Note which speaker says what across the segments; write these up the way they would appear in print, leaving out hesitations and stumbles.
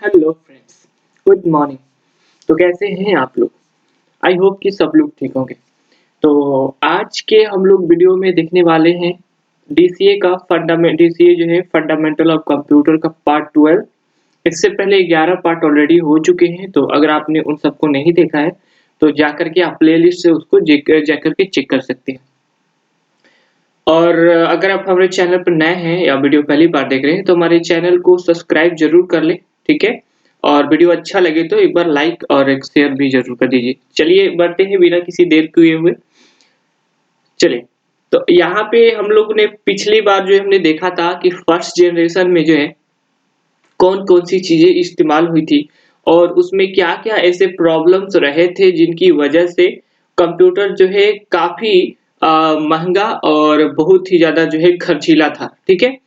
Speaker 1: Hello friends, good morning. तो कैसे हैं आप लोग? आई होप कि सब लोग ठीक होंगे। तो आज के हम लोग वीडियो में देखने वाले हैं डीसीए जो है फंडामेंटल ऑफ कंप्यूटर का पार्ट 12। इससे पहले 11 पार्ट ऑलरेडी हो चुके हैं, तो अगर आपने उन सबको नहीं देखा है तो जाकर के आप प्लेलिस्ट से उसको जाकर के चेक कर सकते हैं। और अगर आप हमारे चैनल पर नए हैं या वीडियो पहली बार देख रहे हैं तो हमारे चैनल को सब्सक्राइब जरूर कर लें, ठीक है। और वीडियो अच्छा लगे तो एक बार लाइक और एक शेयर भी जरूर कर दीजिए। चलिए बढ़ते हैं बिना किसी देर किए हुए। चलिए, तो यहाँ पे हम लोग ने पिछली बार जो हमने देखा था कि फर्स्ट जनरेशन में जो है कौन कौन सी चीजें इस्तेमाल हुई थी और उसमें क्या क्या ऐसे प्रॉब्लम्स रहे थे जिनकी वजह से कंप्यूटर जो है काफी महंगा और बहुत ही ज्यादा जो है खर्चीला था, ठीक है।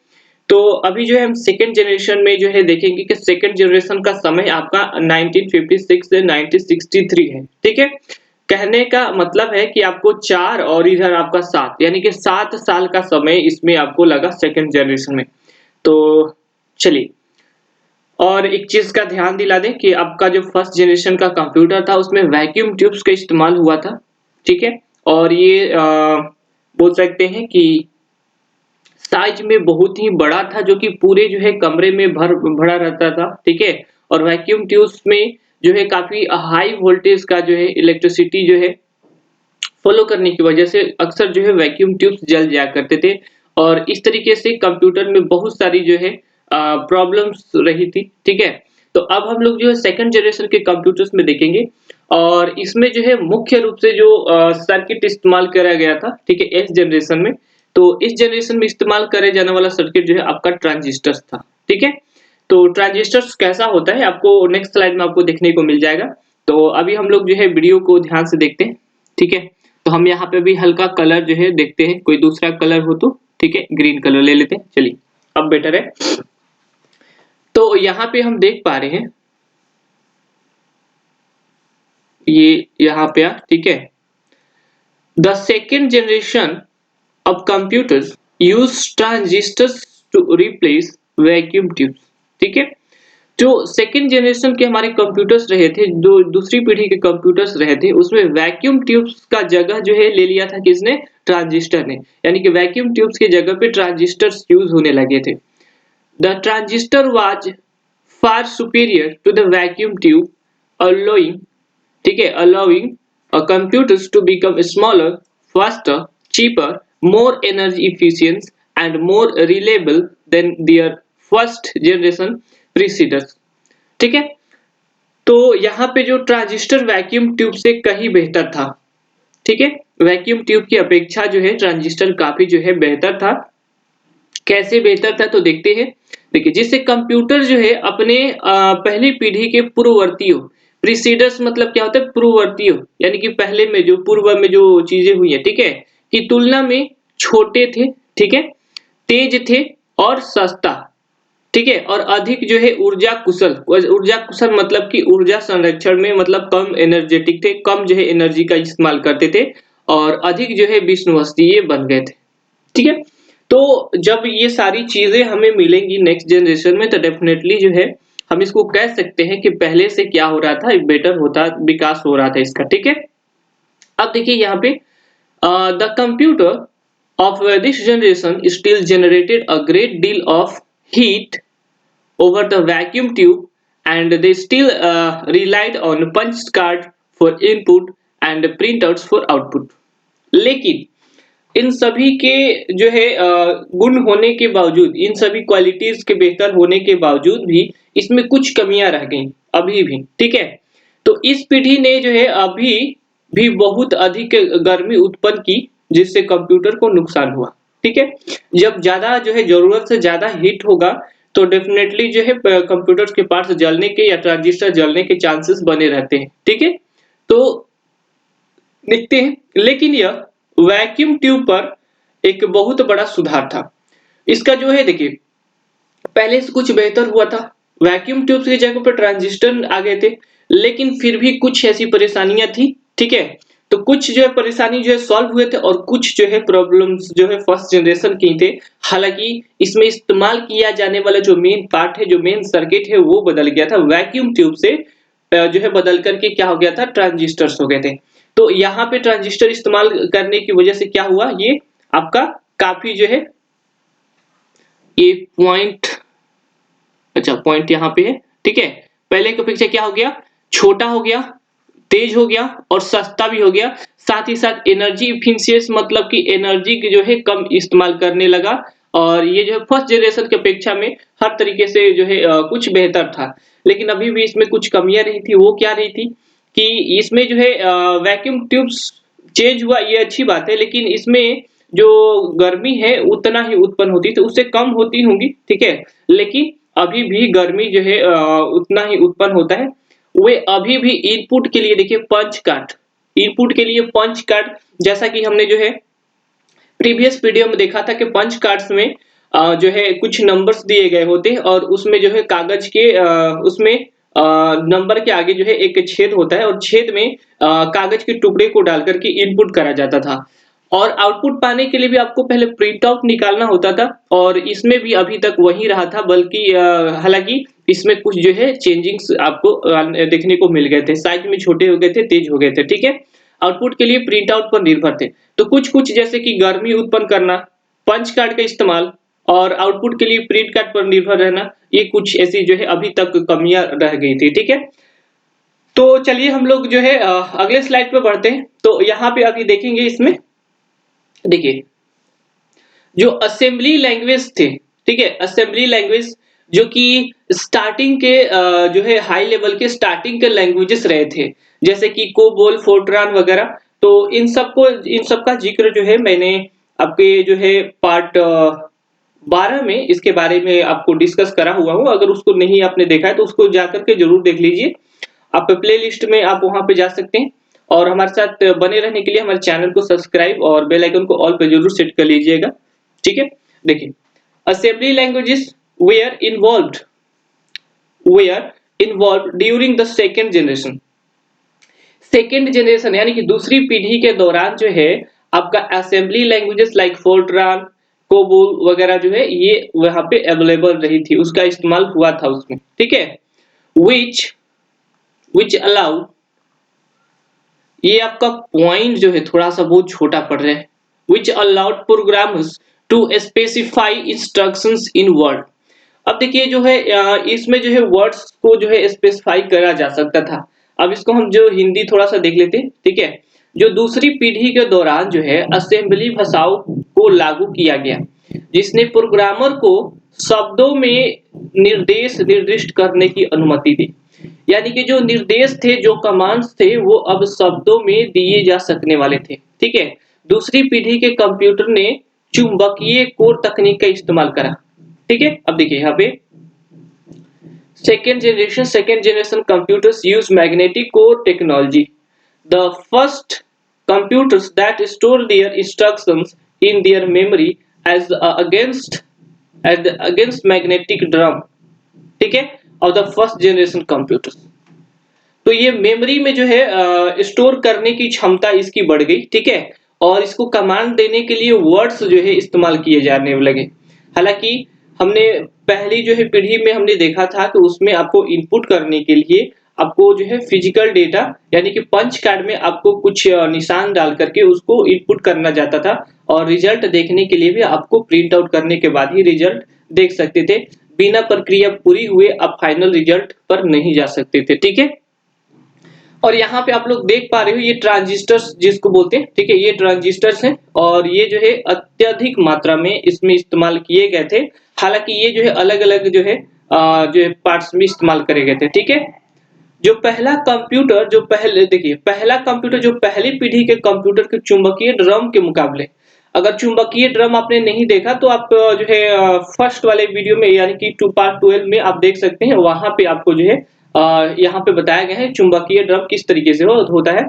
Speaker 1: तो अभी जो है हम सेकंड जनरेशन में जो है देखेंगे कि सेकंड जनरेशन का समय आपका 1956 से 1963 है, ठीक है। कहने का मतलब है कि आपको 4 और इधर आपका 7 यानी कि 7 साल का समय इसमें आपको लगा सेकंड जनरेशन में। तो चलिए, और एक चीज का ध्यान दिला दें कि आपका जो फर्स्ट जनरेशन का कंप्यूटर था उसमें वैक्यूम ट्यूब्स का इस्तेमाल हुआ था, ठीक है। और ये बोल सकते हैं कि साइज में बहुत ही बड़ा था, जो कि पूरे जो है कमरे में भरा रहता था, ठीक है। और वैक्यूम ट्यूब्स में जो है काफी हाई वोल्टेज का जो है इलेक्ट्रिसिटी जो है फॉलो करने की वजह से अक्सर जो है वैक्यूम ट्यूब्स जल जाया करते थे। और इस तरीके से कंप्यूटर में बहुत सारी जो है प्रॉब्लम्स रही थी, ठीक है। तो अब हम लोग जो है सेकंड जनरेशन के कंप्यूटर्स में देखेंगे और इसमें जो है मुख्य रूप से जो सर्किट इस्तेमाल करा गया था, ठीक है, एस जनरेशन में। तो इस जनरेशन में इस्तेमाल करे जाने वाला सर्किट जो है आपका ट्रांजिस्टर्स था, ठीक है। तो ट्रांजिस्टर्स कैसा होता है आपको नेक्स्ट स्लाइड में आपको देखने को मिल जाएगा। तो अभी हम लोग जो है वीडियो को ध्यान से देखते हैं, ठीक है। तो हम यहाँ पे भी हल्का कलर जो है देखते हैं, कोई दूसरा कलर हो तो, ठीक है, ग्रीन कलर ले लेते हैं। चलिए, अब बेटर है। तो यहाँ पे हम देख पा रहे हैं, ये यहाँ पे ठीक है, the second generation of computers use transistors to replace vacuum tubes, ठीक है। जो सेकंड जनरेशन के हमारे कंप्यूटर्स रहे थे, जो दूसरी पीढ़ी के कंप्यूटर्स रहे थे, उसमें वैक्यूम ट्यूब्स का जगह जो है ले लिया था किसने? ट्रांजिस्टर ने। यानी कि वैक्यूम ट्यूब्स की जगह पे ट्रांजिस्टर्स यूज होने लगे थे। The transistor was far superior to the vacuum tube, allowing, ठीक है, allowing computers to become smaller, faster, cheaper, more energy efficient and more reliable than their first generation preceders, ठीक है। तो यहाँ पे जो ट्रांजिस्टर वैक्यूम ट्यूब से कहीं बेहतर था, ठीक है। वैक्यूम ट्यूब की अपेक्षा जो है ट्रांजिस्टर काफी जो है बेहतर था। कैसे बेहतर था तो देखते हैं। देखिए, जिससे कंप्यूटर जो है अपने पहली पीढ़ी के पूर्ववर्तियों, प्रीसीडर्स मतलब क्या होता है? पूर्ववर्तियों, यानी कि पहले में जो पूर्व में जो चीजें हुई है, ठीक है, की तुलना में छोटे थे, ठीक है, तेज थे और सस्ता, ठीक है, और अधिक जो है ऊर्जा कुशल। ऊर्जा कुशल मतलब कि ऊर्जा संरक्षण में मतलब कम एनर्जेटिक थे, कम जो है एनर्जी का इस्तेमाल करते थे और अधिक जो है विष्णुवस्तीय बन गए थे, ठीक है। तो जब ये सारी चीजें हमें मिलेंगी नेक्स्ट जनरेशन में तो डेफिनेटली जो है हम इसको कह सकते हैं कि पहले से क्या हो रहा था, बेटर होता, विकास हो रहा था इसका, ठीक है। अब देखिए यहाँ पे the computer of this generation still generated a great deal of heat over the vacuum tube, and they still relied on punch card for input and printouts for output. लेकिन इन सभी के जो है गुण होने के बावजूद, इन सभी क्वालिटीज के बेहतर होने के बावजूद भी इसमें कुछ कमियां रह गई अभी भी, ठीक है। तो इस पीढ़ी ने जो है अभी भी बहुत अधिक गर्मी उत्पन्न की, जिससे कंप्यूटर को नुकसान हुआ, ठीक है। जब ज्यादा जो है जरूरत से ज्यादा हीट होगा तो डेफिनेटली जो है कंप्यूटर के पार्ट्स जलने के या ट्रांजिस्टर जलने के चांसेस बने रहते हैं, ठीक है। तो देखते हैं, लेकिन यह वैक्यूम ट्यूब पर एक बहुत बड़ा सुधार था। इसका जो है देखिए, पहले से कुछ बेहतर हुआ था। वैक्यूम ट्यूब्स की जगह पर ट्रांजिस्टर आ गए थे, लेकिन फिर भी कुछ ऐसी परेशानियां थी, ठीक है। तो कुछ जो है परेशानी जो है सॉल्व हुए थे और कुछ जो है प्रॉब्लम्स जो है फर्स्ट जनरेशन की थे। हालांकि इसमें इस्तेमाल किया जाने वाला जो मेन पार्ट है, जो मेन सर्किट है, वो बदल गया था। वैक्यूम ट्यूब से जो है बदल करके क्या हो गया था, ट्रांजिस्टर्स हो गए थे। तो यहाँ पे ट्रांजिस्टर इस्तेमाल करने की वजह से क्या हुआ, ये आपका काफी जो है ये पॉइंट, अच्छा पॉइंट यहाँ पे है, ठीक है। पहले की अपेक्षा क्या हो गया, छोटा हो गया, तेज हो गया और सस्ता भी हो गया। साथ ही साथ एनर्जी इफिशियंस मतलब कि एनर्जी की जो है कम इस्तेमाल करने लगा। और ये जो है फर्स्ट जनरेशन की अपेक्षा में हर तरीके से जो है कुछ बेहतर था। लेकिन अभी भी इसमें कुछ कमियां रही थी। वो क्या रही थी कि इसमें जो है वैक्यूम ट्यूब्स चेंज हुआ, ये अच्छी बात है, लेकिन इसमें जो गर्मी है उतना ही उत्पन्न होती, तो उससे कम होती होंगी, ठीक है। लेकिन अभी भी गर्मी जो है उतना ही उत्पन्न होता है। वे अभी भी इनपुट के लिए देखिए पंच कार्ड, इनपुट के लिए पंच कार्ड, जैसा कि हमने जो है प्रीवियस वीडियो में देखा था कि पंच कार्ड्स में जो है कुछ नंबर्स दिए गए होते हैं और उसमें जो है कागज के उसमें नंबर के आगे जो है एक छेद होता है और छेद में कागज के टुकड़े को डाल करके इनपुट करा जाता था। और आउटपुट पाने के लिए भी आपको पहले प्रिंट आउट निकालना होता था और इसमें भी अभी तक वही रहा था, बल्कि हालांकि इसमें कुछ जो है चेंजिंग्स आपको देखने को मिल गए थे, साइज में छोटे हो गए थे, तेज हो गए थे, ठीक है। आउटपुट के लिए प्रिंट आउट पर निर्भर थे। तो कुछ कुछ जैसे कि गर्मी उत्पन्न करना, पंच कार्ड का इस्तेमाल और आउटपुट के लिए प्रिंट कार्ड पर निर्भर रहना, ये कुछ ऐसी जो है अभी तक कमियां रह गई थी, ठीक है। तो चलिए हम लोग जो है अगले स्लाइड पे बढ़ते हैं। तो यहाँ पे अभी देखेंगे, इसमें देखिए जो असेंबली लैंग्वेज थे, ठीक है, असेंबली लैंग्वेज जो कि स्टार्टिंग के जो है हाई लेवल के स्टार्टिंग के लैंग्वेजेस रहे थे, जैसे कि कोबोल, फोर्ट्रान वगैरह। तो इन सब का जिक्र जो है मैंने आपके जो है पार्ट 12 में इसके बारे में आपको डिस्कस करा हुआ हूँ। अगर उसको नहीं आपने देखा है तो उसको जाकर के जरूर देख लीजिए। आप प्लेलिस्ट में आप वहां पे जा सकते हैं और हमारे साथ बने रहने के लिए हमारे चैनल को सब्सक्राइब और बेल आइकन को ऑल पे जरूर सेट कर लीजिएगा, ठीक है। देखिए assembly languages were involved during the second generation. Second generation यानी कि दूसरी पीढ़ी के दौरान जो है आपका assembly languages like Fortran, COBOL वगैरह जो है ये वहां पे अवेलेबल रही थी, उसका इस्तेमाल हुआ था उसमें, ठीक है। विच विच अलाउ, ये आपका पॉइंट जो है थोड़ा सा बहुत छोटा पड़ रहा है, which allowed programmers to specify instructions in word. अब देखिए जो है इसमें जो है वर्ड्स को जो है स्पेसिफाई करा जा सकता था। अब इसको हम जो हिंदी थोड़ा सा देख लेते हैं, ठीक है। जो दूसरी पीढ़ी के दौरान जो है असेंबली भाषाओं को लागू किया गया, जिसने प्रोग्रामर को शब्दों में निर्देश निर्दिष्ट करने की अनुमति दी। यानी कि जो निर्देश थे, जो कमांड्स थे, वो अब शब्दों में दिए जा सकने वाले थे, ठीक है। दूसरी पीढ़ी के कंप्यूटर ने चुंबकीय कोर तकनीक का इस्तेमाल करा, ठीक है। अब देखिए यहाँ पे second generation computers use magnetic core technology. The first computers that store their instructions in their memory as against magnetic drum, ठीक है, of the first generation computers। तो ये मेमोरी में जो है स्टोर करने की क्षमता इसकी बढ़ गई, ठीक है। और इसको कमांड देने के लिए वर्ड्स जो है इस्तेमाल किए जाने लगे। हालांकि हमने पहली जो है पीढ़ी में हमने देखा था कि उसमें आपको इनपुट करने के लिए आपको जो है फिजिकल डेटा यानी कि पंच कार्ड में आपको कुछ निशान डाल करके उसको इनपुट करना जाता था और रिजल्ट देखने के लिए भी आपको प्रिंट आउट करने के बाद ही रिजल्ट देख सकते थे। बिना प्रक्रिया पूरी हुए आप फाइनल रिजल्ट पर नहीं जा सकते थे, ठीक है। और यहाँ पे आप लोग देख पा रहे हो ये ट्रांजिस्टर्स जिसको बोलते हैं, ठीक है, ये ट्रांजिस्टर्स हैं और ये जो है अत्यधिक मात्रा में इसमें इस्तेमाल किए गए थे। हालांकि ये जो है अलग-अलग जो है पार्ट्स में इस्तेमाल करे गए थे, ठीक है। जो पहला कंप्यूटर जो पहले देखिए पहला कंप्यूटर जो पहली पीढ़ी के कंप्यूटर के चुंबकीय ड्रम के मुकाबले, अगर चुंबकीय ड्रम आपने नहीं देखा तो आप जो है फर्स्ट वाले वीडियो में यानी कि 2 पार्ट 12 में आप देख सकते हैं। वहां पे आपको जो है यहाँ पे बताया गया है चुंबकीय ड्रम किस तरीके से होता है।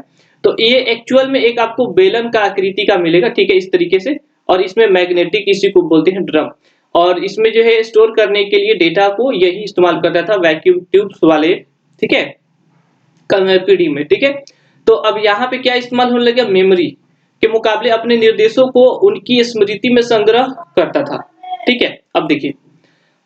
Speaker 1: तो ये एक्चुअल में एक आपको बेलन का आकृति का मिलेगा, ठीक है, इस तरीके से। और इसमें मैग्नेटिक इसी को बोलते हैं ड्रम। और इसमें जो है स्टोर करने के लिए डेटा को यही इस्तेमाल करता था वैक्यूम ट्यूब्स वाले, ठीक है, पीढ़ी में, ठीक है। तो अब यहाँ पे क्या इस्तेमाल होने लगा, मेमोरी के मुकाबले अपने निर्देशों को उनकी स्मृति में संग्रह करता था। ठीक है, अब देखिए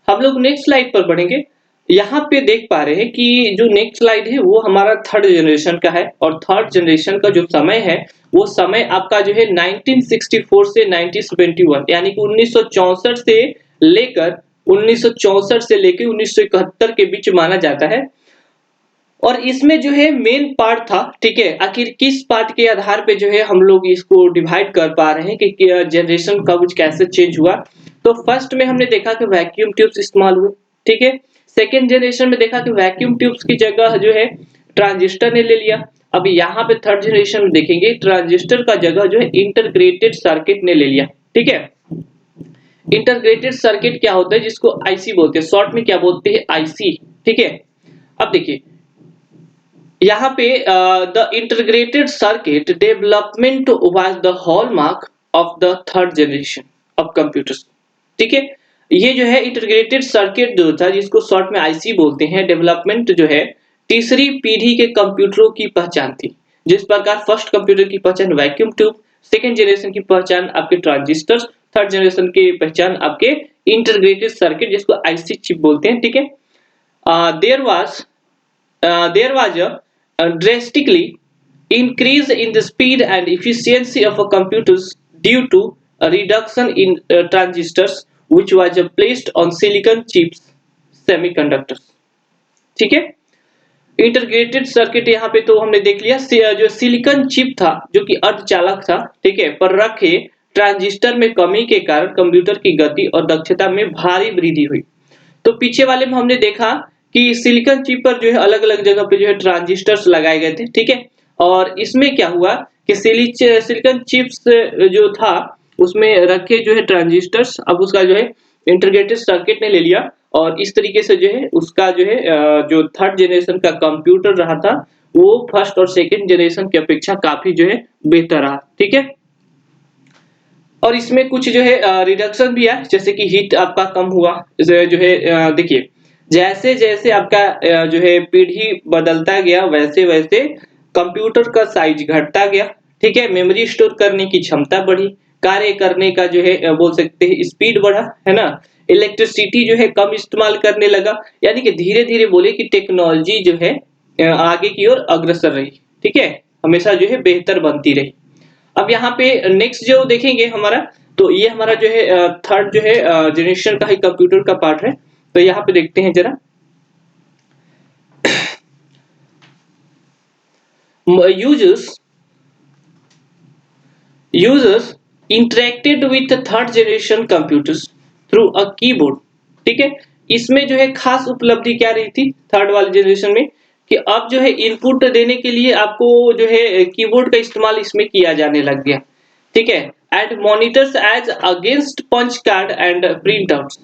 Speaker 1: हम लोग नेक्स्ट स्लाइड पर बढ़ेंगे। यहाँ पे देख पा रहे हैं कि जो नेक्स्ट स्लाइड है वो हमारा थर्ड जनरेशन का है, और थर्ड जनरेशन का जो समय है वो समय आपका जो है 1964 से 1971 यानी कि 1964 से लेकर 1964 से लेकर 1971 के बीच माना जाता है। और इसमें जो है मेन पार्ट था, ठीक है, आखिर किस पार्ट के आधार पे जो है हम लोग इसको डिवाइड कर पा रहे हैं कि जनरेशन कब कैसे चेंज हुआ। तो फर्स्ट में हमने देखा कि वैक्यूम ट्यूब्स इस्तेमाल हुए, ठीक है। सेकेंड जनरेशन में देखा कि वैक्यूम ट्यूब्स की जगह जो है ट्रांजिस्टर ने ले लिया। अब यहाँ पे थर्ड जनरेशन में देखेंगे ट्रांजिस्टर का जगह जो है इंटीग्रेटेड सर्किट ने ले लिया, ठीक है। इंटीग्रेटेड सर्किट क्या होता है, जिसको आईसी बोलते हैं, शॉर्ट में क्या बोलते हैं, आईसी, ठीक है। अब देखिए यहाँ पे the integrated circuit development was the hallmark of the third generation of computers, ठीक है। ये जो है इंटीग्रेटेड सर्किट जो था, जिसको शॉर्ट में आईसी बोलते हैं, डेवलपमेंट जो है तीसरी पीढ़ी के कंप्यूटरों की पहचान थी। जिस प्रकार फर्स्ट कंप्यूटर की पहचान वैक्यूम ट्यूब, सेकेंड जनरेशन की पहचान आपके ट्रांजिस्टर्स, थर्ड जनरेशन की पहचान आपके इंटीग्रेटेड सर्किट जिसको आईसी चिप बोलते हैं, ठीक है। There was a drastically increase in the speed and efficiency of a computers due to a reduction in transistors which was placed on silicon chips semiconductors, ठीक है। इंटीग्रेटेड सर्किट यहाँ पे तो हमने देख लिया, जो सिलिकॉन चिप था जो कि अर्धचालक था, ठीक है, पर रखे ट्रांजिस्टर में कमी के कारण कंप्यूटर की गति और दक्षता में भारी वृद्धि हुई। तो पीछे वाले में हमने देखा कि सिलिकॉन चिप पर जो है अलग-अलग जगह पे जो है ट्रांजिस्टर्स लगाए गए थे, ठीक है। और इसमें क्या हुआ कि सिलिकॉन चिप्स जो था उसमें रखे जो है ट्रांजिस्टर्स, अब उसका जो है इंटीग्रेटेड सर्किट ने ले लिया, और इस तरीके से जो है उसका जो है जो थर्ड जनरेशन का कंप्यूटर रहा था वो फर्स्ट और सेकंड जनरेशन की अपेक्षा काफी जो है बेहतर रहा, ठीक है। और इसमें कुछ जो है रिडक्शन भी है, जैसे कि हीट आपका कम हुआ, जो है देखिए जैसे जैसे आपका जो है पीढ़ी बदलता गया वैसे वैसे कंप्यूटर का साइज घटता गया, ठीक है। मेमोरी स्टोर करने की क्षमता बढ़ी, कार्य करने का जो है बोल सकते हैं स्पीड बढ़ा, है ना। इलेक्ट्रिसिटी जो है कम इस्तेमाल करने लगा, यानी कि धीरे धीरे बोले कि टेक्नोलॉजी जो है आगे की ओर अग्रसर रही, ठीक है, हमेशा जो है बेहतर बनती रही। अब यहाँ पे नेक्स्ट जो देखेंगे हमारा, तो ये हमारा जो है थर्ड जो है जनरेशन का ही कंप्यूटर का पार्ट है। तो यहाँ पे देखते हैं जरा, users interacted with the third generation computers through a keyboard, ठीक है। इसमें जो है खास उपलब्धि क्या रही थी थर्ड वाले जनरेशन में, कि अब जो है इनपुट देने के लिए आपको जो है कीबोर्ड का इस्तेमाल इसमें किया जाने लग गया, ठीक है। And monitors as against punch card and print outs,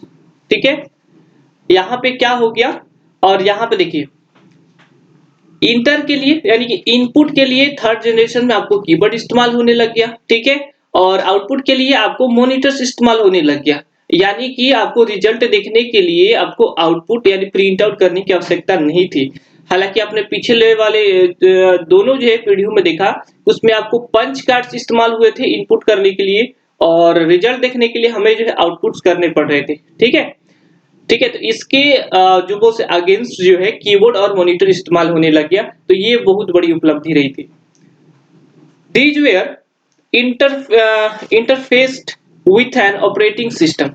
Speaker 1: ठीक है। यहाँ पे क्या हो गया, और यहाँ पे देखिए इंटर के लिए यानी कि इनपुट के लिए थर्ड जनरेशन में आपको कीबोर्ड इस्तेमाल होने लग गया, ठीक है। और आउटपुट के लिए आपको मॉनिटर्स इस्तेमाल होने लग गया, यानी कि आपको रिजल्ट देखने के लिए आपको आउटपुट यानी प्रिंट आउट करने की आवश्यकता नहीं थी। हालांकि आपने पिछले वाले दोनों जो है पीढ़ियों में देखा, उसमें आपको पंच कार्ड्स इस्तेमाल हुए थे इनपुट करने के लिए, और रिजल्ट देखने के लिए हमें जो है आउटपुट्स करने पड़ रहे थे, ठीक है। ठीक है, तो इसके जो वो अगेंस्ट जो है कीबोर्ड और मॉनिटर इस्तेमाल होने लग गया, तो ये बहुत बड़ी उपलब्धि रही थी। These were interfaced with an operating system,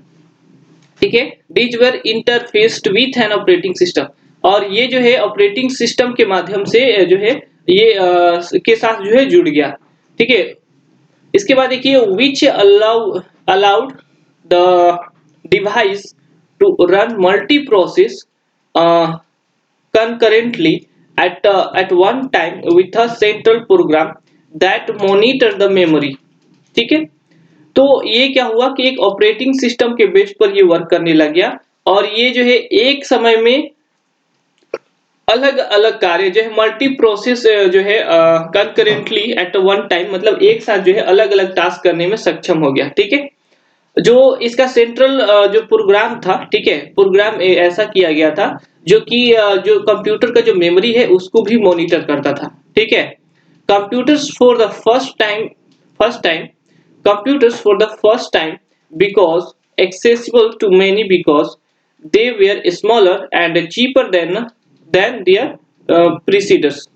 Speaker 1: ठीक है। These were interfaced with an operating system, और ये जो है ऑपरेटिंग सिस्टम के माध्यम से जो है ये के साथ जो है जुड़ गया, ठीक है। इसके बाद देखिए which allowed the device to run multi-process concurrently at one time with a central program that monitor the memory, ठीक है। तो ये क्या हुआ कि एक ऑपरेटिंग सिस्टम के बेस पर ये वर्क करने लग गया, और ये जो है एक समय में अलग अलग कार्य जो है मल्टी प्रोसेस जो है कंकरेंटली एट वन टाइम, मतलब एक साथ जो है अलग अलग टास्क करने में सक्षम हो गया, ठीक है। जो इसका सेंट्रल जो प्रोग्राम था, ठीक है, प्रोग्राम ऐसा किया गया था जो कि जो कंप्यूटर का जो मेमोरी है उसको भी मॉनिटर करता था, ठीक है। computers for the first time computers for the first time because accessible to many because they were smaller and cheaper than their predecessors.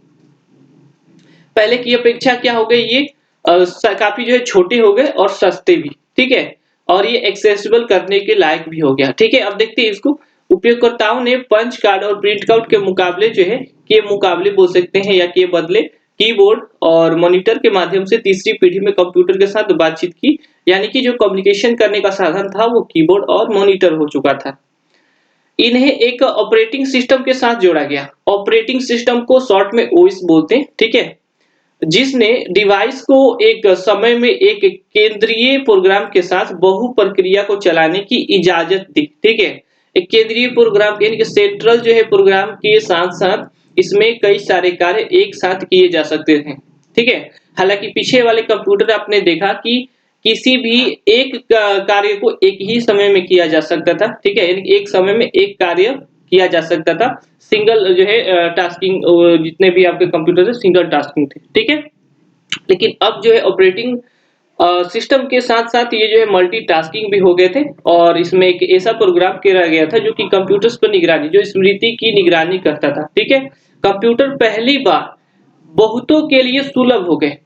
Speaker 1: पहले की अपेक्षा क्या हो गए ये काफी जो है छोटे हो गए और सस्ते भी, ठीक है, और ये एक्सेसिबल करने के लायक भी हो गया, ठीक है। अब देखते हैं इसको। उपयोगकर्ताओं ने पंच कार्ड और प्रिंट आउट के मुकाबले जो है के मुकाबले बोल सकते हैं या के बदले कीबोर्ड और मॉनिटर के माध्यम से तीसरी पीढ़ी में कंप्यूटर के साथ बातचीत की, यानी कि जो कम्युनिकेशन करने का साधन था वो कीबोर्ड और मॉनिटर हो चुका था। इन्हें एक ऑपरेटिंग सिस्टम के साथ जोड़ा गया। ऑपरेटिंग सिस्टम को शॉर्ट में ओएस बोलते हैं, ठीक है, जिसने डिवाइस को एक समय में एक केंद्रीय प्रोग्राम के साथ बहु प्रक्रिया को चलाने की इजाजत दी, ठीक है। एक केंद्रीय प्रोग्राम यानी कि सेंट्रल जो है प्रोग्राम के साथ-साथ इसमें कई सारे कार्य एक साथ किए जा सकते हैं, ठीक है। हालांकि पीछे वाले कंप्यूटर आपने देखा कि किसी भी एक कार्य को एक ही समय में किया जा सकता था, ठीक है, यानी एक समय में एक कार्य किया जा सकता था। सिंगल जो है टास्किंग जितने भी आपके कंप्यूटर थे सिंगल टास्किंग थे, ठीक है। लेकिन अब जो है ऑपरेटिंग सिस्टम के साथ-साथ ये जो है मल्टीटास्किंग भी हो गए थे और इसमें एक ऐसा प्रोग्राम किया गया था जो कि कंप्यूटर्स पर निगरानी जो स्मृति की निगरानी करता था, ठीक है। कंप्यूटर पहली बार बहुतों के लिए सुलभ हो गए।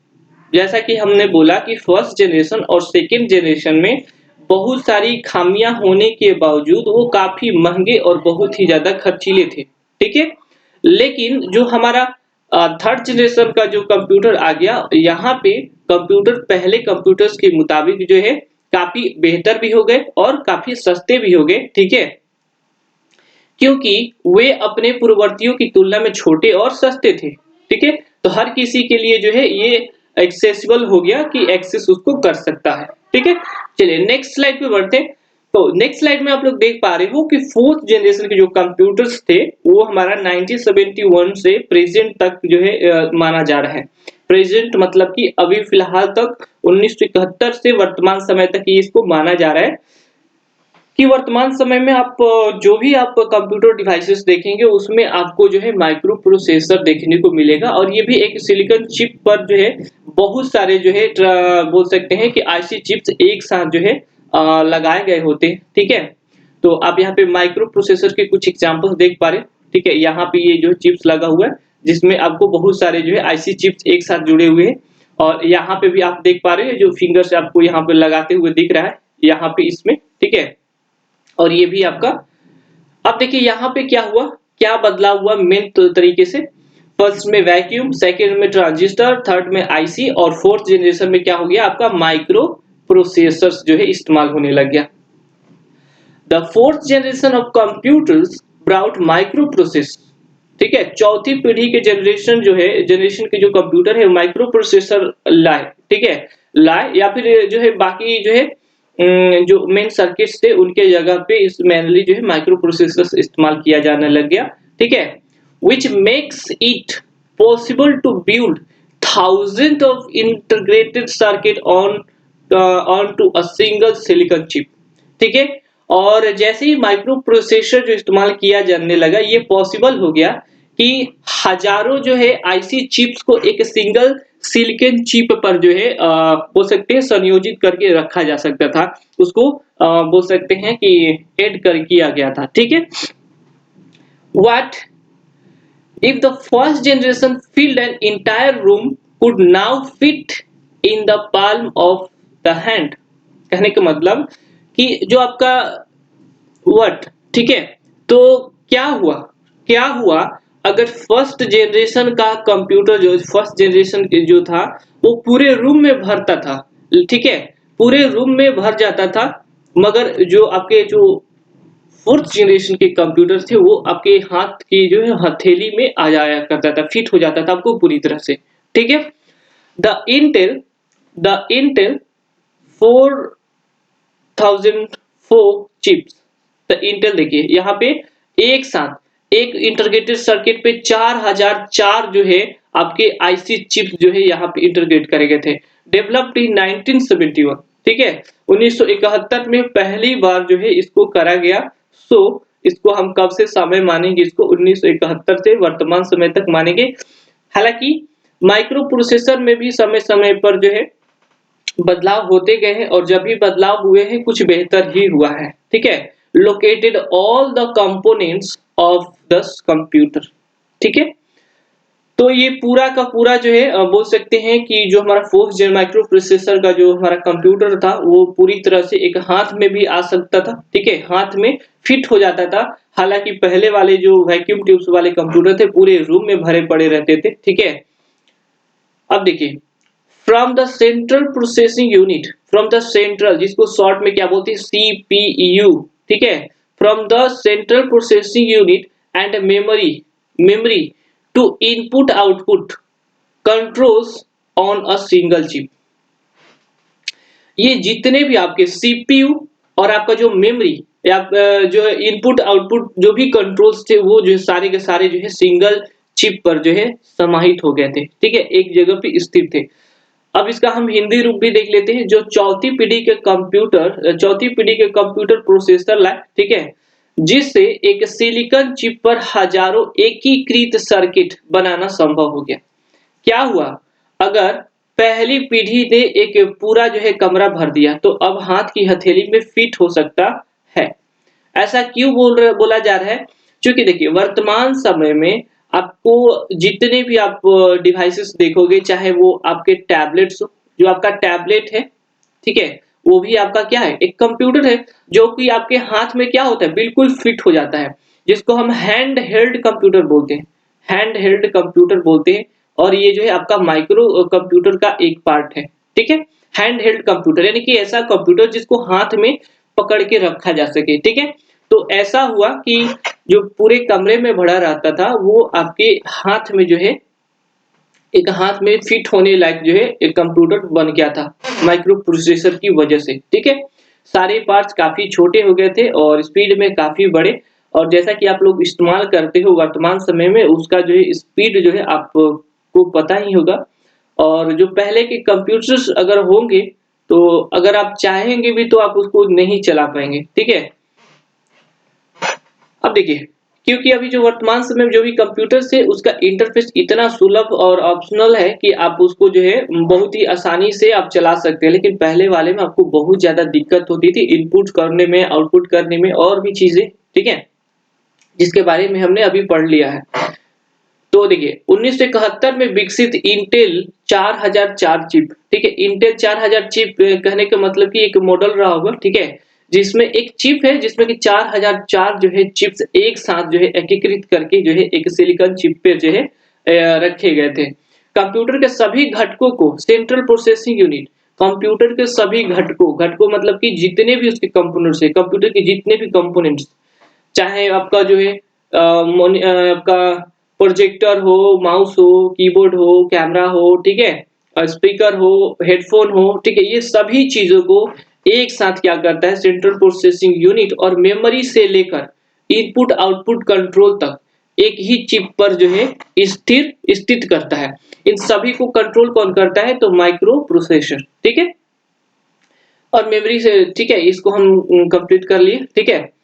Speaker 1: जैसा कि हमने बोला कि फर्स्ट जनरेशन और सेकंड जनरेशन में बहुत सारी खामियां होने के बावजूद वो काफी महंगे और बहुत ही ज्यादा खर्चीले थे, ठीक है। लेकिन जो हमारा थर्ड जनरेशन का जो कंप्यूटर आ गया, यहाँ पे कंप्यूटर पहले कंप्यूटर्स के मुताबिक जो है काफी बेहतर भी हो गए और काफी सस्ते भी हो गए, ठीक है, क्योंकि वे अपने पूर्ववर्तियों की तुलना में छोटे और सस्ते थे, ठीक है। तो हर किसी के लिए जो है ये एक्सेसिबल हो गया कि एक्सेस उसको कर सकता है, ठीक है। चलिए नेक्स्ट स्लाइड पे बढ़ते हैं। तो नेक्स्ट स्लाइड में आप लोग देख पा रहे हो कि फोर्थ जनरेशन के जो कंप्यूटर्स थे वो हमारा 1971 से प्रेजेंट तक जो है माना जा रहा है। प्रेजेंट मतलब कि अभी फिलहाल तक 1971 से वर्तमान समय तक ये इसको माना जा रहा है कि वर्तमान समय में आप जो भी आप कंप्यूटर डिवाइसेस देखेंगे उसमें आपको जो है माइक्रो प्रोसेसर देखने को मिलेगा और ये भी एक सिलिकॉन चिप पर जो है बहुत सारे जो है बोल सकते हैं कि आईसी चिप्स एक साथ जो है लगाए गए होते हैं, ठीक है। तो आप यहाँ पे माइक्रो प्रोसेसर के कुछ एग्जांपल्स देख पा रहे हैं, ठीक है। यहाँ पे ये जो चिप्स लगा हुआ है जिसमें आपको बहुत सारे जो है आईसी चिप्स एक साथ जुड़े हुए हैं और यहाँ पे भी आप देख पा रहे हैं जो फिंगर से आपको यहाँ पे लगाते हुए दिख रहा है यहाँ पे इसमें, ठीक है। और ये भी आपका अब देखिए यहाँ पे क्या हुआ, क्या बदलाव हुआ मेन तरीके से। फर्स्ट में वैक्यूम, सेकंड में ट्रांजिस्टर, थर्ड में आईसी और फोर्थ जनरेशन में क्या हो गया आपका माइक्रो प्रोसेसर्स जो है इस्तेमाल होने लग गया। The fourth generation of computers brought micro process, ठीक है, चौथी पीढ़ी के जनरेशन जो है जनरेशन के जो कंप्यूटर है माइक्रो प्रोसेसर लाए, ठीक है, लाए या फिर जो है बाकी जो है जो मेन सर्किट्स थे उनके जगह पे इस मेनली जो है माइक्रो प्रोसेसर्स इस्तेमाल किया जाने लग गया, ठीक है। which makes it possible to build thousands of integrated circuit onto a single silicon chip, ठीक है। और जैसे ही माइक्रो प्रोसेसर जो इस्तेमाल किया जाने लगा ये पॉसिबल हो गया कि हजारों जो है आईसी चिप्स को एक सिंगल सिलिकॉन चिप पर जो है बोल सकते हैं संयोजित करके रखा जा सकता था, उसको बोल सकते हैं कि ऐड कर किया गया था, ठीक है। What if the first generation filled an entire room could now fit in the palm of the hand? कहने का मतलब कि जो आपका व्हाट, ठीक है, तो क्या हुआ अगर फर्स्ट जनरेशन का कंप्यूटर जो फर्स्ट जनरेशन जो था वो पूरे रूम में भरता था, ठीक है, पूरे रूम में भर जाता था, मगर जो आपके जो फोर्थ जनरेशन के कंप्यूटर थे वो आपके हाथ की जो है हथेली में आ जाया करता था, फिट हो जाता था आपको पूरी तरह से, ठीक है। The Intel 4004 chips, the Intel देखिए यहाँ पे एक साथ एक इंटीग्रेटेड सर्किट पे 4004 जो है आपके आईसी चिप्स जो है यहाँ पे इंटीग्रेट करे गए थे। डेवलप्ड इन 1971, ठीक है, 1971 में पहली बार जो है इसको करा गया। सो इसको हम कब से समय मानेंगे, इसको 1971 से वर्तमान समय तक मानेंगे। हालांकि माइक्रो प्रोसेसर में भी समय समय पर जो है बदलाव होते गए हैं और जब भी बदलाव हुए हैं कुछ बेहतर ही हुआ है। ठीक है, located all the components of the computer. ठीक है, तो ये पूरा का पूरा जो है बोल सकते हैं कि जो हमारा फोर्थ जेन माइक्रो प्रोसेसर का जो हमारा कंप्यूटर था वो पूरी तरह से एक हाथ में भी आ सकता था। ठीक है, हाथ में फिट हो जाता था। हालांकि पहले वाले जो वैक्यूम ट्यूब्स वाले कंप्यूटर थे पूरे रूम में भरे पड़े रहते थे। ठीक है, अब देखिए, from the central processing unit, from the central, जिसको शॉर्ट में क्या बोलते हैं, सीपीयू। ठीक है, from the central processing unit and memory to input output controls on a single chip. ये जितने भी आपके सीपीयू और आपका जो मेमोरी या जो है इनपुट आउटपुट जो भी कंट्रोल्स थे वो जो सारे के सारे जो है सिंगल चिप पर जो है समाहित हो गए थे। ठीक है, एक जगह पे स्थिर थे। अब इसका हम हिंदी रूप भी देख लेते हैं। जो चौथी पीढ़ी के कंप्यूटर प्रोसेसर लाए। ठीक है, जिससे एक सिलिकॉन चिप पर हजारों एकीकृत सर्किट बनाना संभव हो गया। क्या हुआ, अगर पहली पीढ़ी ने एक पूरा जो है कमरा भर दिया तो अब हाथ की हथेली में फिट हो सकता है। ऐसा क्यों बोला जा रहा है, क्योंकि देखिए वर्तमान समय में आपको जितने भी आप डिवाइसेस देखोगे, चाहे वो आपके टैबलेट्स हो, जो आपका टैबलेट है, ठीक है, वो भी आपका क्या है, एक कंप्यूटर है, जो कि आपके हाथ में क्या होता है, बिल्कुल फिट हो जाता है, जिसको हम हैंड हेल्ड कंप्यूटर बोलते हैं। हैंड हेल्ड कंप्यूटर बोलते हैं। और ये जो है आपका माइक्रो कंप्यूटर का एक पार्ट है। ठीक है, हैंड हेल्ड कंप्यूटर यानी कि ऐसा कंप्यूटर जिसको हाथ में पकड़ के रखा जा सके। ठीक है, तो ऐसा हुआ कि जो पूरे कमरे में भरा रहता था वो आपके हाथ में जो है एक हाथ में फिट होने लायक जो है एक कंप्यूटर बन गया था माइक्रो प्रोसेसर की वजह से। ठीक है, सारे पार्ट्स काफी छोटे हो गए थे और स्पीड में काफी बड़े। और जैसा कि आप लोग इस्तेमाल करते हो वर्तमान समय में, उसका जो है स्पीड जो है आपको पता ही होगा। और जो पहले के कंप्यूटर्स अगर होंगे तो अगर आप चाहेंगे भी तो आप उसको नहीं चला पाएंगे। ठीक है, अब देखिए, क्योंकि अभी जो वर्तमान समय में जो भी कंप्यूटर्स है उसका इंटरफेस इतना सुलभ और ऑप्शनल है कि आप उसको जो है बहुत ही आसानी से आप चला सकते हैं। लेकिन पहले वाले में आपको बहुत ज्यादा दिक्कत होती थी इनपुट करने में, आउटपुट करने में और भी चीजें। ठीक है, जिसके बारे में हमने अभी पढ़ लिया है। तो देखिए 1971 में विकसित इंटेल 4004 चिप। ठीक है, इंटेल 4000 चिप कहने का मतलब कि एक मॉडल रहा होगा। ठीक है, जिसमें एक चिप है जिसमें कि 4004 जो है चिप्स एक साथ जो है एकीकृत करके जो है एक सिलिकॉन चिप पे जो है रखे गए थे। कंप्यूटर के सभी घटकों को सेंट्रल प्रोसेसिंग यूनिट, कंप्यूटर के सभी घटकों मतलब कि जितने भी उसके कंपोनेंट्स है, कंप्यूटर के जितने भी कंपोनेंट्स, चाहे आपका जो है आपका प्रोजेक्टर हो, माउस हो, कीबोर्ड हो, कैमरा हो, ठीक है, स्पीकर हो, हेडफोन हो, ठीक है, ये सभी चीजों को एक साथ क्या करता है, सेंट्रल प्रोसेसिंग यूनिट और मेमोरी से लेकर इनपुट आउटपुट कंट्रोल तक एक ही चिप पर जो है स्थित करता है। इन सभी को कंट्रोल कौन करता है, तो माइक्रो प्रोसेसर। ठीक है, और मेमोरी से। ठीक है, इसको हम कंप्लीट कर लिए। ठीक है,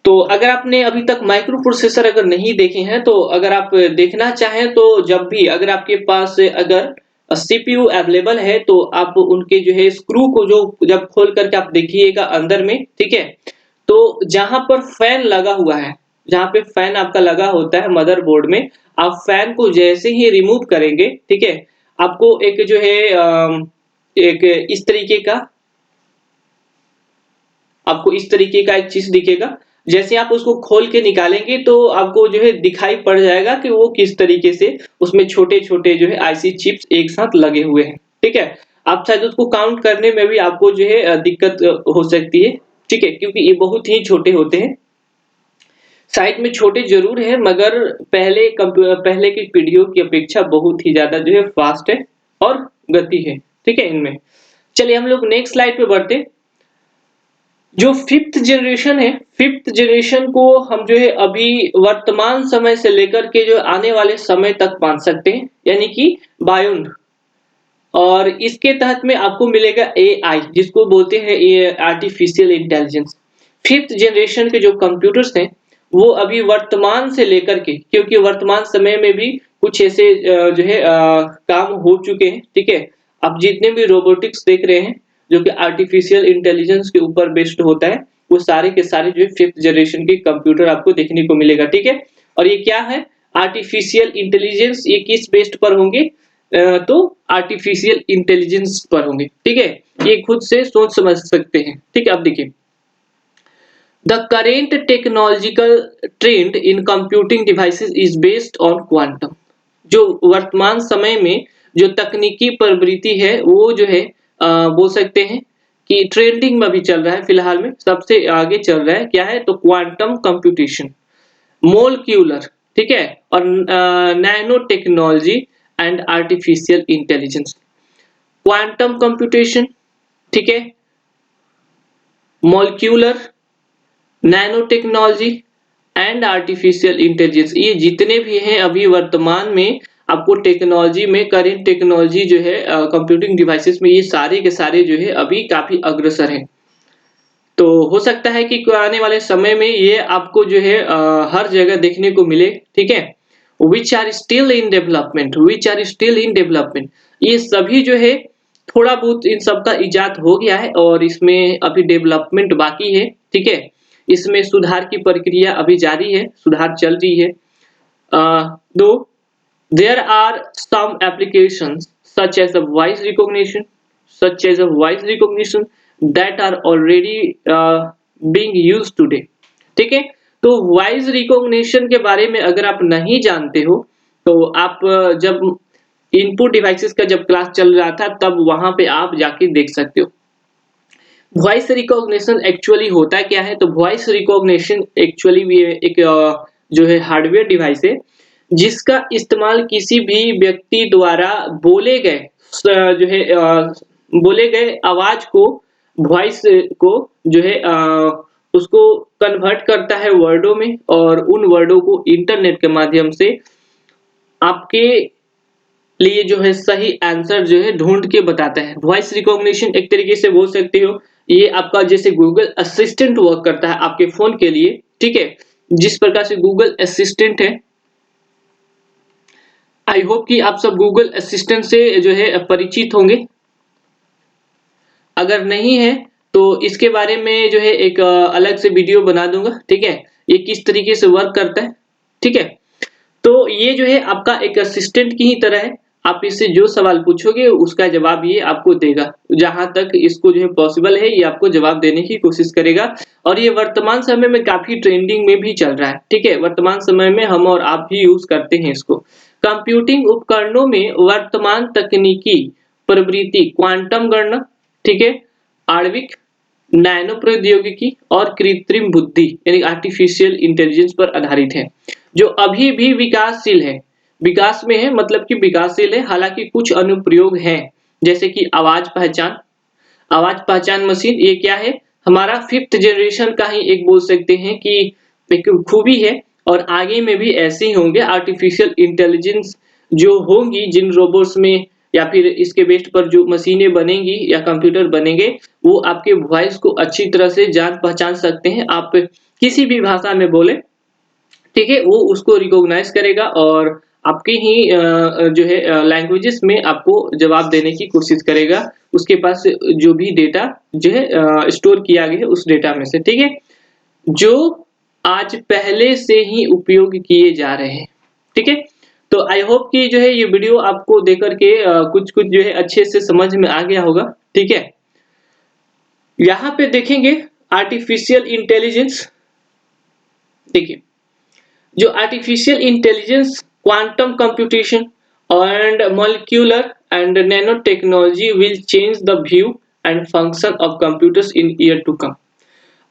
Speaker 1: तो अगर आपने अभी तक माइक्रो प्रोसेसर अगर नहीं देखे हैं तो अगर आप देखना चाहें तो जब भी अगर आपके पास अगर सीपीयू अवेलेबल है तो आप उनके जो है स्क्रू को जो जब खोल करके आप देखिएगा अंदर में। ठीक है, तो जहां पर फैन लगा हुआ है, जहां पे फैन आपका लगा होता है मदरबोर्ड में, आप फैन को जैसे ही रिमूव करेंगे, ठीक है, आपको एक जो है एक इस तरीके का एक चीज दिखेगा। जैसे आप उसको खोल के निकालेंगे तो आपको जो है दिखाई पड़ जाएगा कि वो किस तरीके से उसमें छोटे-छोटे जो है आईसी चिप्स एक साथ लगे हुए हैं। ठीक है, आप शायद उसको काउंट करने में भी आपको जो है दिक्कत हो सकती है। ठीक है, क्योंकि ये बहुत ही छोटे होते हैं। साइज में छोटे जरूर हैं मगर पहले की पीढ़ियों की अपेक्षा बहुत ही ज्यादा जो है फास्ट है और गति है। ठीक है इनमें। चलिए हम लोग नेक्स्ट स्लाइड पे बढ़ते हैं। जो फिफ्थ जनरेशन को हम जो है अभी वर्तमान समय से लेकर के जो आने वाले समय तक मान सकते हैं, यानी कि बायोन। और इसके तहत में आपको मिलेगा एआई, जिसको बोलते हैं ये आर्टिफिशियल इंटेलिजेंस। फिफ्थ जनरेशन के जो कंप्यूटर्स हैं वो अभी वर्तमान से लेकर के, क्योंकि वर्तमान समय में भी कुछ ऐसे जो है काम हो चुके हैं, ठीक है। अब जितने भी रोबोटिक्स देख रहे हैं जो कि आर्टिफिशियल इंटेलिजेंस के ऊपर बेस्ड होता है, वो सारे के सारे जो है 5th जनरेशन के कंप्यूटर आपको देखने को मिलेगा, ठीक है। और ये क्या है, आर्टिफिशियल इंटेलिजेंस, ये किस बेस्ड पर होंगे, तो आर्टिफिशियल इंटेलिजेंस पर होंगे, ठीक है। ये खुद से सोच समझ सकते हैं, ठीक है। अब देखिए, The current technological trend in computing devices is based on quantum. जो वर्तमान समय में जो तकनीकी प्रवृत्ति है वो जो है बोल सकते हैं कि ट्रेंडिंग में भी चल रहा है, फिलहाल में सबसे आगे चल रहा है, क्या है तो क्वांटम कंप्यूटेशन, मोलक्यूलर, ठीक है, और nanotechnology and artificial intelligence. Quantum computation, ठीक है, molecular, nanotechnology and artificial intelligence, ये जितने भी हैं अभी वर्तमान में आपको टेक्नोलॉजी में, करेंट टेक्नोलॉजी जो है कंप्यूटिंग डिवाइसेस में, ये सारे के सारे जो है अभी काफी अग्रसर हैं। तो हो सकता है कि आने वाले समय में ये आपको जो है हर जगह देखने को मिले, ठीक है। Which are still in development, which are still in development, ये सभी जो है थोड़ा बहुत इन सब का इजाद हो गया है और इसमें अभी डेवलपमेंट बाकी है, ठीक है। इसमें सुधार की प्रक्रिया अभी जारी है, सुधार चल रही है। दो there are some applications such as a voice recognition, such as a voice recognition that are already being used today, ठीक है। तो वॉइस रिकॉग्निशन के बारे में अगर आप नहीं जानते हो तो आप जब इनपुट डिवाइसेस का जब क्लास चल रहा था तब वहां पे आप जाके देख सकते हो। वॉइस रिकॉग्निशन एक्चुअली होता क्या है, तो वॉइस रिकॉग्निशन एक्चुअली भी एक जो है हार्डवेयर डिवाइस है जिसका इस्तेमाल किसी भी व्यक्ति द्वारा बोले गए जो है बोले गए आवाज को, वॉइस को जो है उसको कन्वर्ट करता है वर्डों में और उन वर्डों को इंटरनेट के माध्यम से आपके लिए जो है सही आंसर जो है ढूंढ के बताता है। वॉइस रिकॉग्निशन एक तरीके से बोल सकते हो ये आपका जैसे गूगल असिस्टेंट वर्क करता है आपके फोन के लिए, ठीक है। जिस प्रकार से गूगल असिस्टेंट है, आई होप कि आप सब गूगल असिस्टेंट से जो है परिचित होंगे। अगर नहीं है तो इसके बारे में जो है एक अलग से वीडियो बना दूंगा, ठीक है, ये किस तरीके से वर्क करता है, ठीक है। तो ये जो है आपका एक असिस्टेंट की ही तरह है, आप इससे जो सवाल पूछोगे उसका जवाब ये आपको देगा, जहां तक इसको जो है पॉसिबल है ये आपको जवाब देने की कोशिश करेगा। और ये वर्तमान समय में काफी ट्रेंडिंग में भी चल रहा है, ठीक है। वर्तमान समय में हम और आप भी यूज करते हैं इसको। कंप्यूटिंग उपकरणों में वर्तमान तकनीकी प्रवृत्ति क्वांटम गणना, ठीक है, आणविक, नैनो प्रौद्योगिकी और कृत्रिम बुद्धि यानी आर्टिफिशियल इंटेलिजेंस पर आधारित है, जो अभी भी विकासशील है, विकास में है, मतलब कि विकासशील है। हालांकि कुछ अनुप्रयोग हैं जैसे कि आवाज पहचान मशीन, ये क्या है, हमारा 5th जनरेशन का ही एक बोल सकते हैं कि एक खूबी है और आगे में भी ऐसे ही होंगे। आर्टिफिशियल इंटेलिजेंस जो होंगी जिन रोबोट्स में या फिर इसके बेस्ड पर जो मशीनें बनेंगी या कंप्यूटर बनेंगे वो आपके वॉइस को अच्छी तरह से जान पहचान सकते हैं। आप किसी भी भाषा में बोले, ठीक है, वो उसको रिकॉग्नाइज करेगा और आपके ही जो है लैंग्वेजेस में आपको जवाब देने की कोशिश करेगा, उसके पास जो भी डेटा जो है स्टोर किया गया है उस डेटा में से, ठीक है, जो आज पहले से ही उपयोग किए जा रहे हैं, ठीक है। तो आई होप कि जो है ये वीडियो आपको देकर के कुछ कुछ जो है अच्छे से समझ में आ गया होगा, ठीक है। यहाँ पे देखेंगे आर्टिफिशियल इंटेलिजेंस, देखिए जो artificial intelligence, quantum computation and molecular and nano technology will change the view and function of computers in year to come.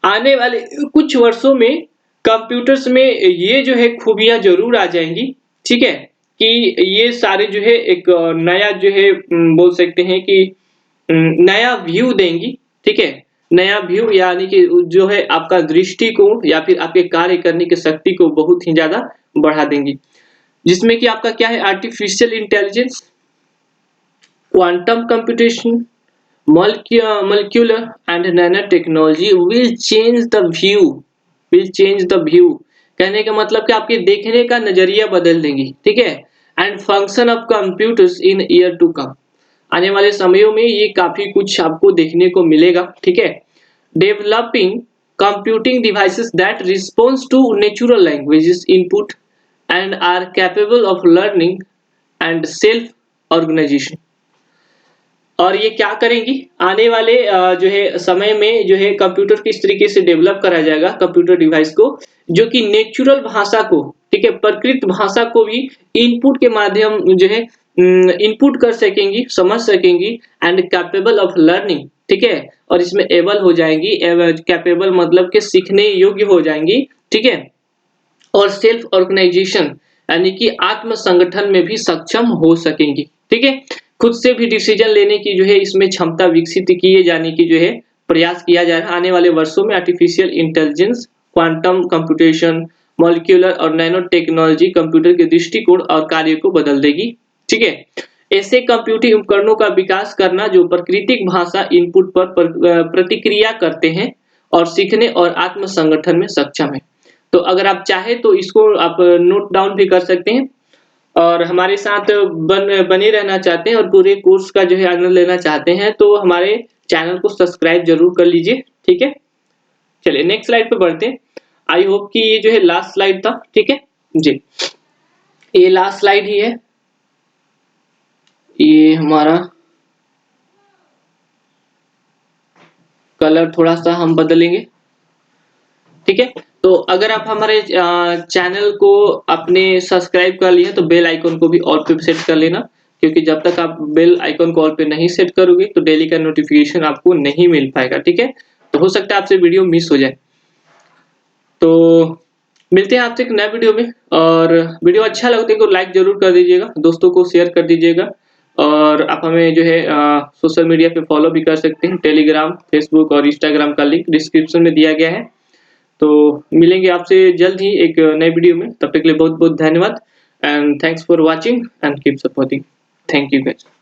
Speaker 1: आने वाले कुछ वर्षों में कंप्यूटर्स में ये जो है खूबियां जरूर आ जाएंगी, ठीक है, कि ये सारे जो है एक नया जो है बोल सकते हैं कि नया व्यू देंगी, ठीक है। नया व्यू यानी कि जो है आपका दृष्टिकोण या फिर आपके कार्य करने की शक्ति को बहुत ही ज्यादा बढ़ा देंगी, जिसमें कि आपका क्या है artificial intelligence, quantum computation, molecular and nanotechnology will change the view, कहने का मतलब कि आपके देखने का नजरिया बदल देंगी, ठीक है। And function of computers in year to come. आने वाले समयों में ये काफी कुछ आपको देखने को मिलेगा, ठीक है। Developing computing devices that responds to natural languages input and are capable of learning and self organization। और ये क्या करेंगी आने वाले जो है समय में जो है कंप्यूटर किस तरीके से डेवलप करा जाएगा कंप्यूटर डिवाइस को, जो कि नेचुरल भाषा को, ठीक है, प्रकृत भाषा को भी इनपुट के माध्यम जो है इनपुट कर सकेंगी, समझ सकेंगी एंड कैपेबल ऑफ लर्निंग, ठीक है, और इसमें एबल हो जाएंगी, कैपेबल मतलब के सीखने योग्य हो जाएंगी, ठीक है, और सेल्फ ऑर्गेनाइजेशन यानी कि आत्म संगठन में भी सक्षम हो सकेंगी, ठीक है। खुद से भी डिसीजन लेने की जो है इसमें क्षमता विकसित किए जाने की जो है प्रयास किया जा रहा है। आने वाले वर्षों में artificial intelligence, quantum computation, molecular और नैनो टेक्नोलॉजी कंप्यूटर के दृष्टिकोण और कार्य को बदल देगी, ठीक है। ऐसे कंप्यूटिंग उपकरणों का विकास करना जो प्राकृतिक भाषा इनपुट पर प्रतिक्रिया करते हैं और सीखने और आत्म संगठन में सक्षम है। तो अगर आप चाहे तो इसको आप नोट डाउन भी कर सकते हैं और हमारे साथ बने रहना चाहते हैं और पूरे कोर्स का जो है आनंद लेना चाहते हैं तो हमारे चैनल को सब्सक्राइब जरूर कर लीजिए, ठीक है। चलिए नेक्स्ट स्लाइड पे बढ़ते हैं। आई होप कि ये जो है लास्ट स्लाइड था, ठीक है जी, ये लास्ट स्लाइड ही है। ये हमारा कलर थोड़ा सा हम बदलेंगे, ठीक है। तो अगर आप हमारे चैनल को अपने सब्सक्राइब कर लिए तो बेल आइकन को भी ऑल पे सेट कर लेना, क्योंकि जब तक आप बेल आइकन को ऑल पे नहीं सेट करोगे तो डेली का नोटिफिकेशन आपको नहीं मिल पाएगा, ठीक है। तो हो सकता है आपसे वीडियो मिस हो जाए। तो मिलते हैं आपसे एक नए वीडियो में, और वीडियो अच्छा लगता है तो लाइक जरूर कर दीजिएगा, दोस्तों को शेयर कर दीजिएगा, और आप हमें जो है सोशल मीडिया पे फॉलो भी कर सकते हैं। टेलीग्राम, फेसबुक और इंस्टाग्राम का लिंक डिस्क्रिप्शन में दिया गया है। तो मिलेंगे आपसे जल्द ही एक नए वीडियो में, तब तक के लिए बहुत बहुत धन्यवाद and thanks for watching and keep supporting. Thank you guys.